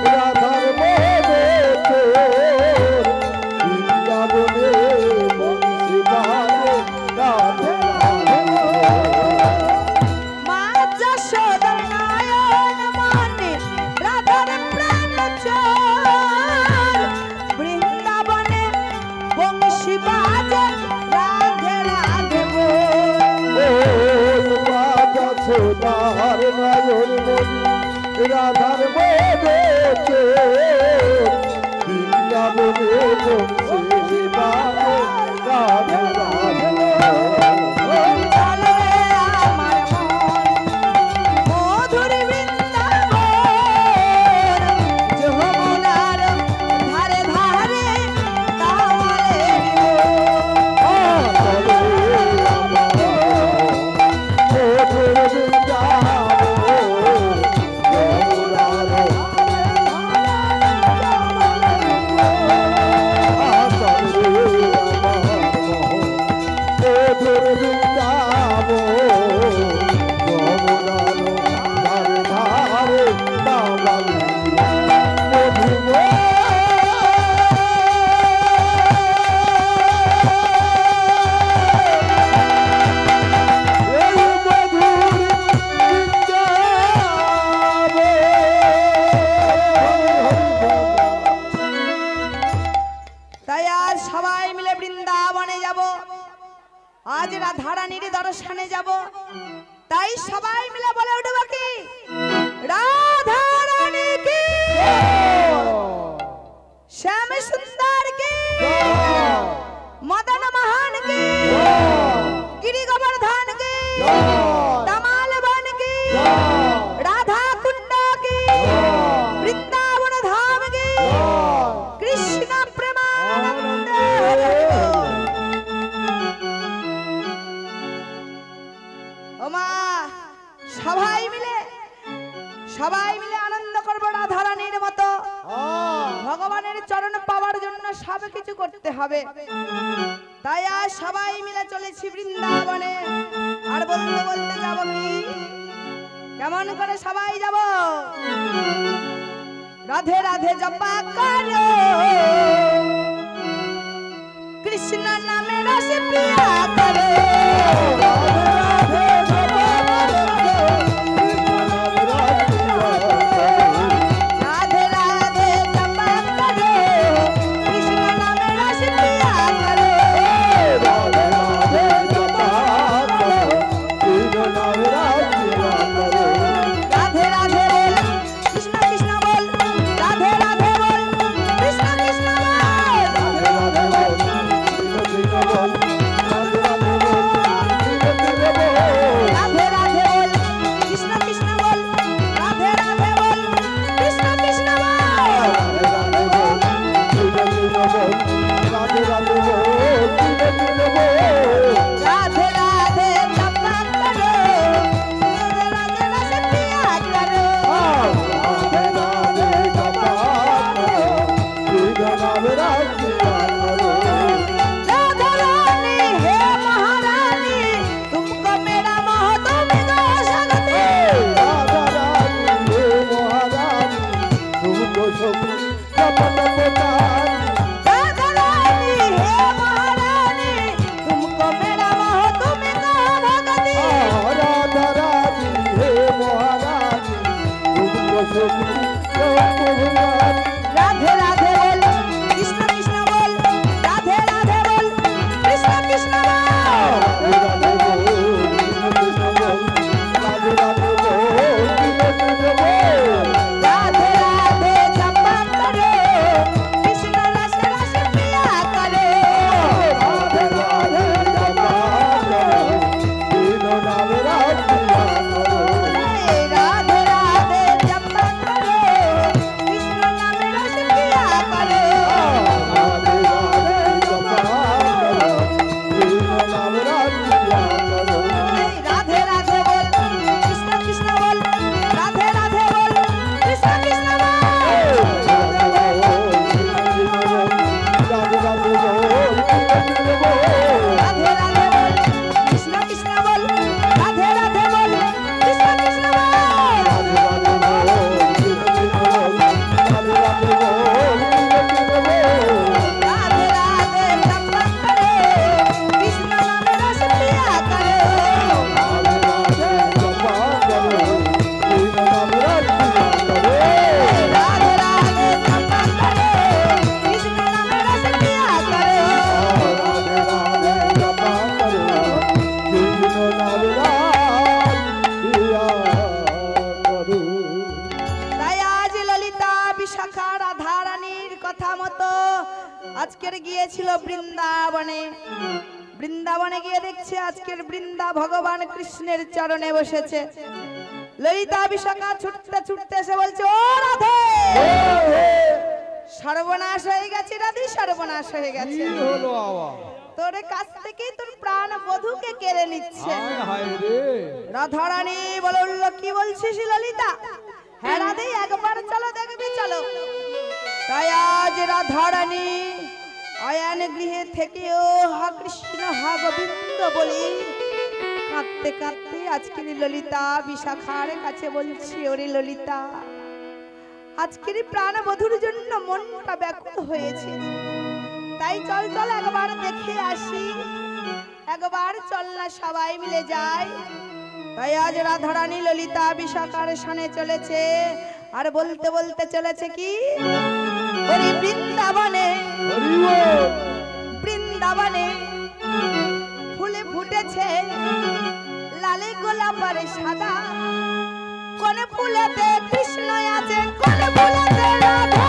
রাধার মনে বৃন্দাবনে বংশী বাজে রাধে রাধে आज राधारानीर दर्शने যাব তাই সবাই মিলে বলে উঠব কি রাধারানী কি শ্যাম সুন্দর কি মদন মোহন কি गिरी गोवर्धन की तमाल बन की राधा कुंड की वृंदावन धाम की कृष्ण प्रेमानंद सबाई मिले आनंद करब राधारानीर मतो भगवानेर चरण पावार जन्य सब किछु करते हबे ताई आज सबाई मिले चलेछि बृंदावने और बोलते बोलते যাব কি কেমন করে সবাই যাব राधे राधे जपा करो कृष्ण नामे रस पिया करो আজকের গিয়েছিল বৃন্দাবনে। বৃন্দাবনে গিয়ে দেখছে আজকের বৃন্দা ভগবান কৃষ্ণের চরণে বসেছে। ললিতা বিশাখা ছুটতে ছুটতে এসে বলছে, ও রাধে, সর্বনাশ হয়ে গেছে রাধে, সর্বনাশ হয়ে গেছে। কি হলো আবার? তোর কাছ থেকেই তোর প্রাণ বধূকে কেড়ে নিচ্ছে। হায় হায় রে। রাধারানী বলল, কি বলছিস ললিতা? হ্যাঁ রাধে, একবার চলো দেখবি, চলো। তাই আজ রাধারানী আয়ান গৃহে থেকেও হা কৃষ্ণ হা গোবিন্দ বলি কাঁদতে কাঁদতে আজকের ললিতা বিশাখার কাছে বলছি, ওরে ললিতা, আজকের প্রাণ বধূর জন্য মনটা ব্যাকুল হয়েছে, তাই চল চল একবার দেখে আসি, একবার চল না সবাই মিলে যাই। তাই আজ রাধারানী ললিতা বিশাখার সামনে চলেছে আর বলতে বলতে চলেছে কি, ওরে বৃন্দাবনে, বৃন্দাবনে ফুলে ফুটেছে লালে গোলাপ আর সাদা, কোন ফুলেতে কৃষ্ণ আছে, কোন ফুলেতে রাধা।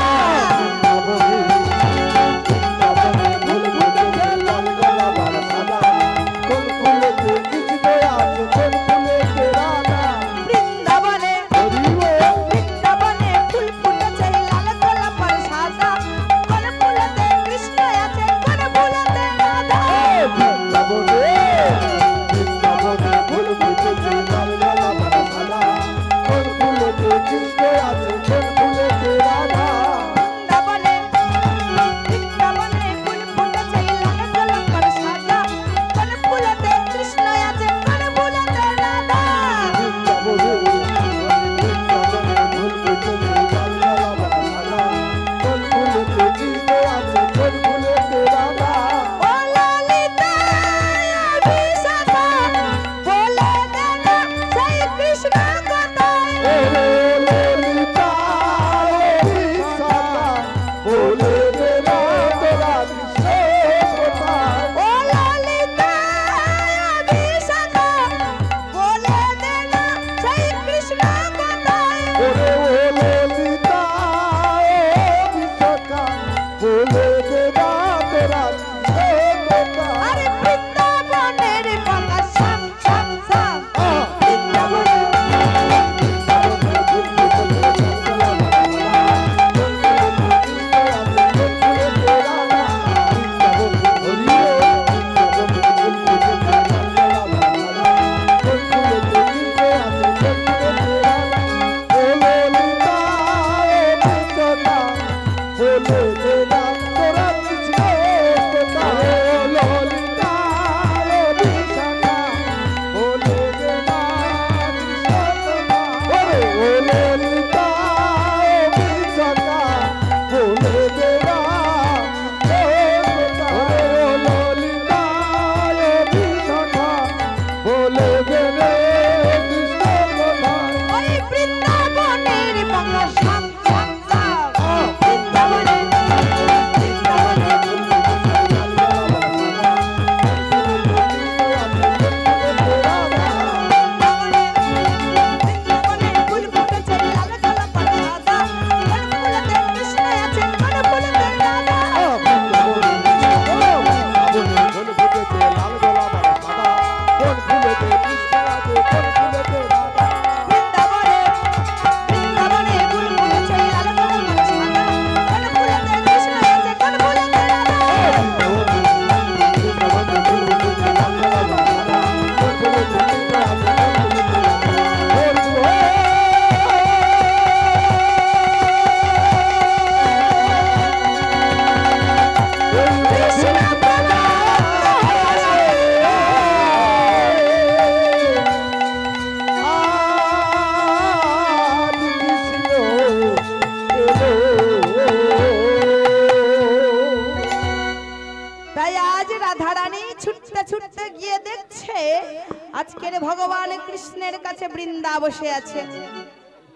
আজকের ভগবান কৃষ্ণের কাছে বৃন্দা বসে আছে।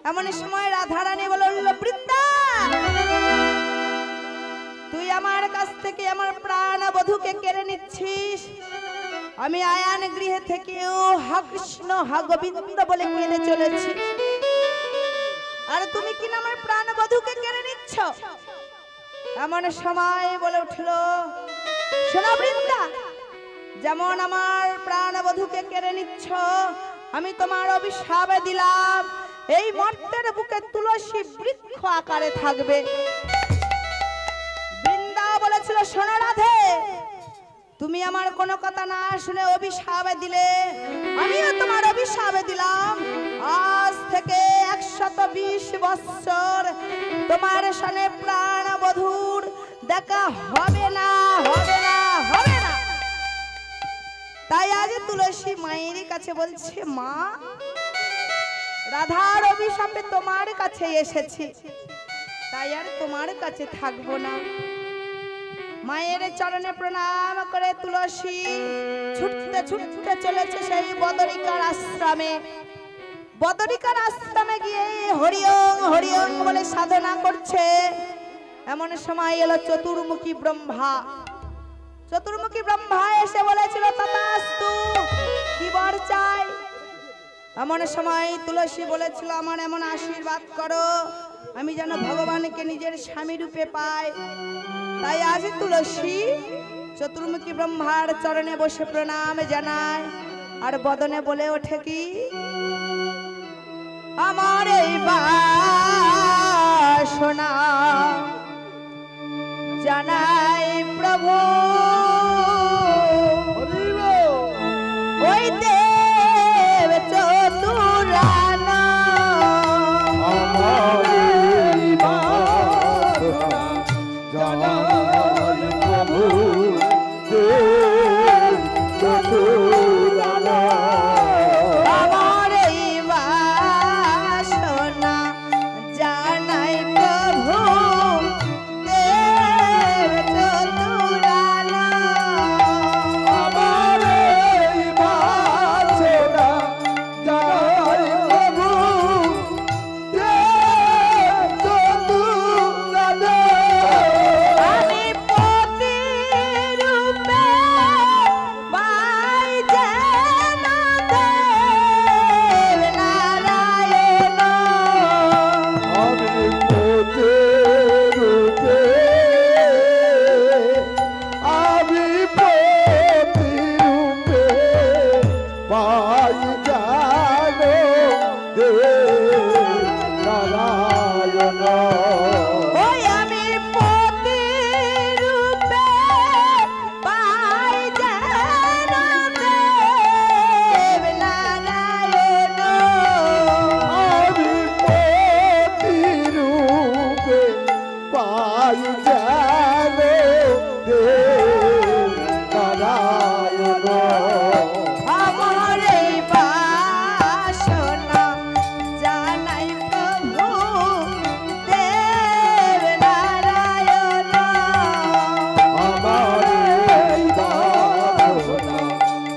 এমন সময় রাধারানী বলল, বৃন্দা, তুই আমার কাছ থেকে আমার প্রাণ বধূকে কেড়ে নিচ্ছিস। আমি আয়ান গৃহে থেকেও হা কৃষ্ণ হা গোবিন্দ বলে কেঁদে চলেছি, আর তুমি কিনা আমার প্রাণ বধূকে কেড়ে নিচ্ছ। এমন সময় বলে উঠল, শোনো বৃন্দা, যেমন আমার প্রাণবধূকে কেড়ে নিচ্ছ, আমি তোমার অভিশাপ দিলাম এই মর্তের বুকে তুলসী বৃক্ষ আকারে থাকবে। বৃন্দা বলেছিল, শোনো রাধে, তুমি আমার কোনো কথা না শুনে অভিশাপ দিলে, আমিও তোমার অভিশাপ দিলাম। আজ থেকে 120 বৎসর তোমার সনে প্রাণবধূর দেখা হবে না, হবে না, হবে না। তাই আজ তুলসী মায়ের কাছে বলছে, মা, রাধার অভিশাপে তোমার কাছে এসেছি, তাই আর তোমার কাছে থাকবো না। মায়ের চরণে প্রণাম করে তুলসী ছুটতে ছুটতে চলেছে সেই বদরিকার আশ্রমে। বদরিকার আশ্রমে গিয়ে হরিওং হরিওং বলে সাধনা করছে। এমন সময় এলো চতুর্মুখী ব্রহ্মা। চতুর্মুখী ব্রহ্মা এসে বলেছিল, তথাস্তু, কি বর চাই? এমন সময় তুলসী বলেছিল, আমার এমন আশীর্বাদ করো আমি যেন ভগবানকে নিজের স্বামী রূপে পাই। তাই আজ তুলসী চতুর্মুখী ব্রহ্মার চরণে বসে প্রণাম জানায় আর বদনে বলে ওঠে, কি আমার এই বাসনা জানাই প্রভু, ওই দেব চতুরানা আমার বাসনা জানাই প্রভু, দেব চতুরানা। আমার এই বাসনা জানাই প্রভু, দেব চতুরানা। আমার এই বাসনা জানাই প্রভু, দেব চতুরানা। আমি পতি রূপে পাই যেন দেব নারায়ণ। আমি পোতে রূপে, আমি পোতে রূপে পাই জানো দেব নারায়ণ। ওই আমি পতি রূপে পাই যেন দেব নারায়ণ। আমি পোতে রূপে পাই জানো দেব নারায়ণ। আমার এই বাসনা জানাই প্রভু, দেব নারায়ণ। আমার এই বাসনা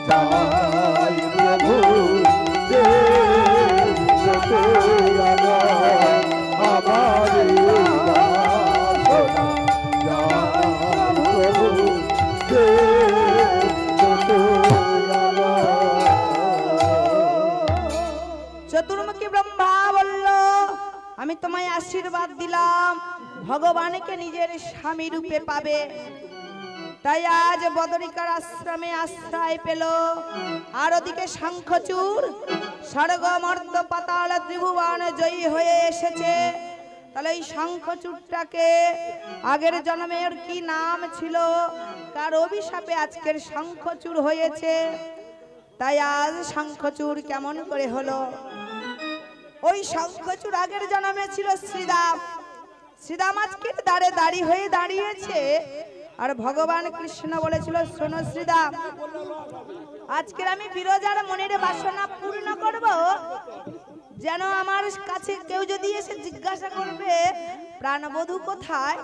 জানাই প্রভু, দেব চতুরানা। আমার এই বাসনা জানাই প্রভু, দেব চতুরানা। চতুর্মুখী ব্রহ্মা বলল, আমি তোমায় আশীর্বাদ দিলাম ভগবানকে নিজের স্বামী রূপে পাবে। তাই আজ বদরিকার আশ্রমে আশ্রয় পেল। আর ওদিকে শঙ্খচূড় স্বর্গ মর্ত পাতাল ত্রিভুবন জয়ী হয়ে এসেছে। তাহলে এই শঙ্খচূড়টাকে আগের জন্মের কি নাম ছিল, কার অভিশাপে আজকের শঙ্খচূড় হয়েছে? তাই আজ শঙ্খচূড় কেমন করে হলো? ওই শঙ্খচূড় আগের জন্মে ছিল শ্রীরাম। শ্রীরাম আজকের দ্বারে দাঁড়ি হয়ে দাঁড়িয়েছে। আর ভগবান কৃষ্ণ বলেছিল, শোনো শ্রীরাম, আজকের আমি বিরজার মনের বাসনা পূর্ণ করব। যেন আমার কাছে কেউ যদি এসে জিজ্ঞাসা করবে প্রাণবধূ কোথায়,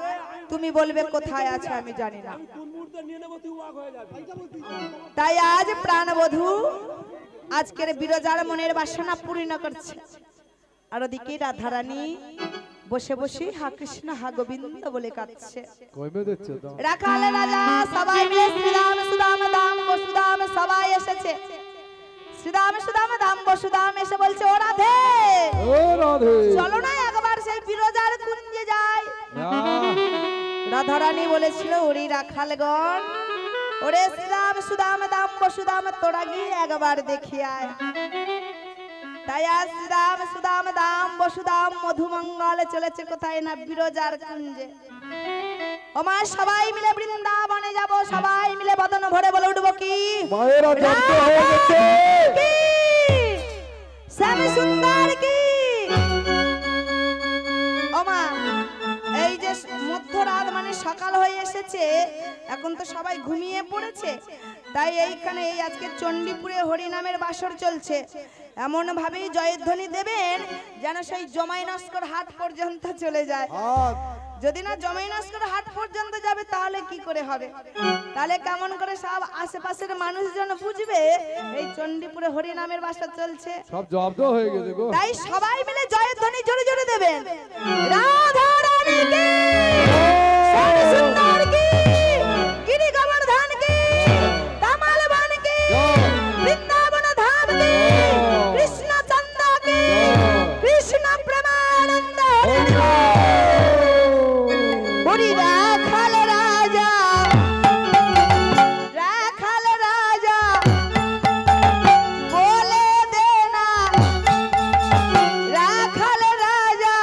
তুমি বলবে কোথায় আছে আমি জানি না। তাই আজ প্রাণবধূ আজকের বিরজার মনের বাসনা পূর্ণ করছে। আর ওদিকে রাধারানী বসে বসে হা কৃষ্ণ হা গোবিন্দ বলে কাঁদছে। রাখাল রাজা সবাই মিলে শ্রীরাম সুদাম দাম বসুদাম সবাই এসেছে। শ্রীরাম সুদাম দাম বসুদাম এসে বলছে, ও রাধে, চলো না একবার সেই বিরজার কুঞ্জে যাই। রাধারানী বলেছিল ওরে রাখালগণ, ওরে শ্রীরাম সুদাম দাম বসুদাম তোরা গিয়ে একবার দেখি আয়। তাই আজ শ্রীরাম সুদাম দাম বসুদাম মধুমঙ্গল চলেছে কোথায় না বিরজার কুঞ্জে। ওমা সবাই মিলে বৃন্দাবনে যাব, সবাই মিলে বদন ভরে বলে উঠবো কি মায়েরা জব্দ হয়ে গেছে। শ্যাম সুন্দর কি। ওমা এই যে মধ্যরাত মানে সকাল হয়ে এসেছে, এখন তো সবাই ঘুমিয়ে পড়েছে। তাই এইখানে এই আজকে চণ্ডীপুরে হরিনামের বাসর চলছে। এমন ভাবেই জয়ধ্বনি দেবেন যেন সেই জমাই নস্কর হাট পর্যন্ত চলে যায়। যদি না জমাই নস্কর হাট পর্যন্ত যাবে তাহলে কি করে হবে? তাহলে কেমন করে সব আশেপাশের মানুষজন বুঝবে এই চণ্ডীপুরে হরিনামের বাসর চলছে? সব জব্দ হয়ে গেছে গো। তাই সবাই মিলে জয়ধ্বনি জোরে জোরে দেবেন। রাধা রানী কি, শ্যাম সুন্দর কি, গিরি গোবর্ধন কি, তামাল বান কি, বৃন্দাবন ধাম কি, কৃষ্ণ চন্দ্র কি, কৃষ্ণ প্রেমানন্দ হরি রাখাল রাজা, রাখাল রাজা বলে দে না, রাখাল রাজা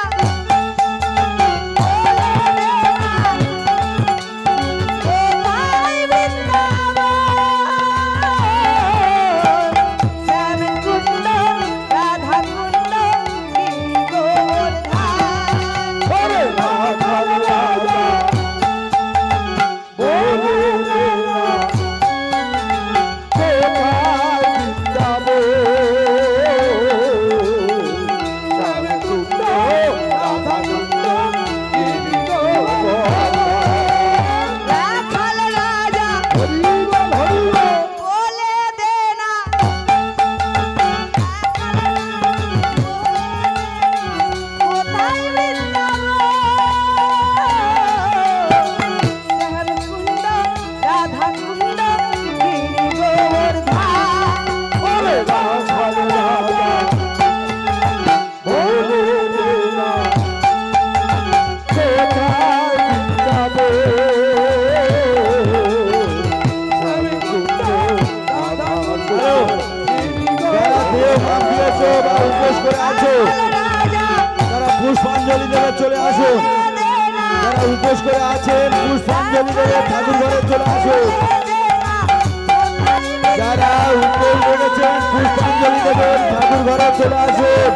পুষ্পাঞ্জলি দেবে চলে আসুন। যারা উপোস করে আছেন পুষ্পাঞ্জলি দেবে ঠাকুর ঘরে চলে আসুন। যারা উপোস করেছেন পুষ্পাঞ্জলি দেবেন ঠাকুর ঘরে চলে আসুন।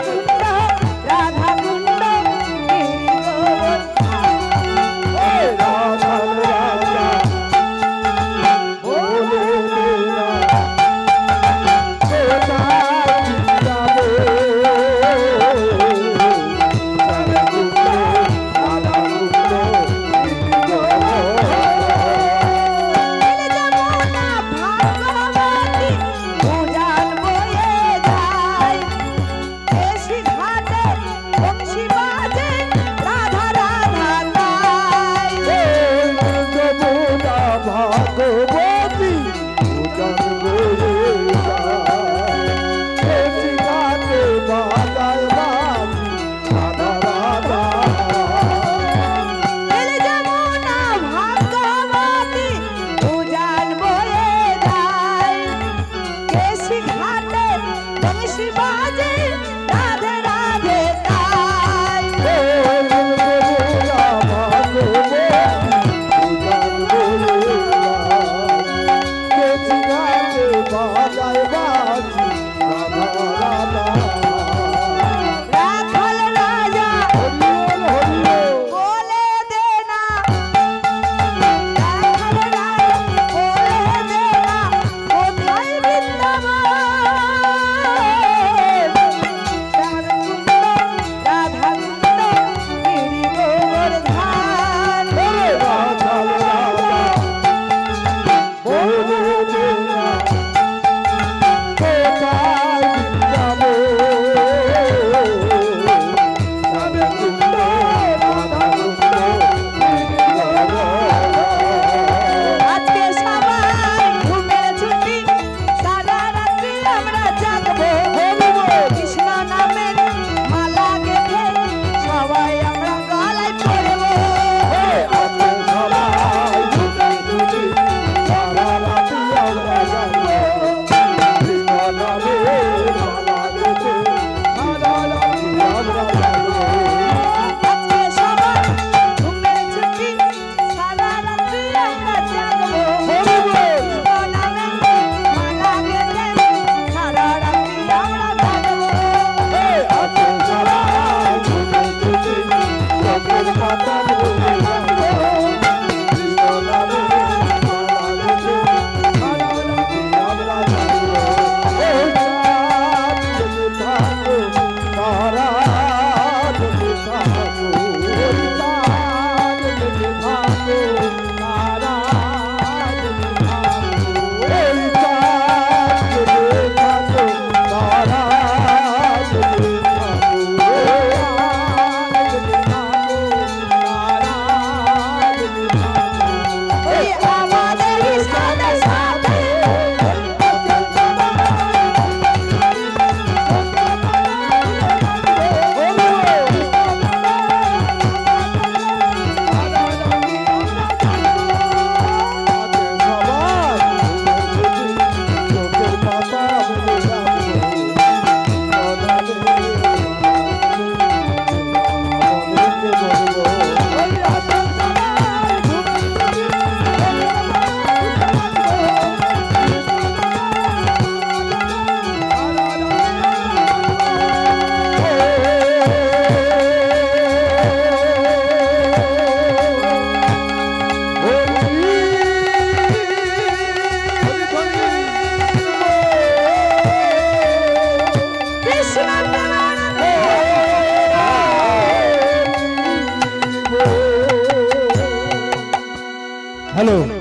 ভাগ্যবতী উজান বয়ে যায়, এসে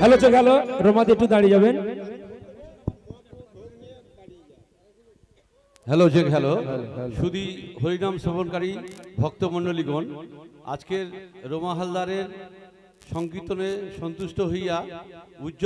হ্যালো চেক হ্যালো, রোমাতে একটু দাঁড়িয়ে যাবেন। হ্যালো চেক হ্যালো, শুধু হরিনাম শ্রবণকারী ভক্তমণ্ডলীগণ, আজকের রোমা হালদারের সংকীর্তনে সন্তুষ্ট হইয়া উজ্জ্বল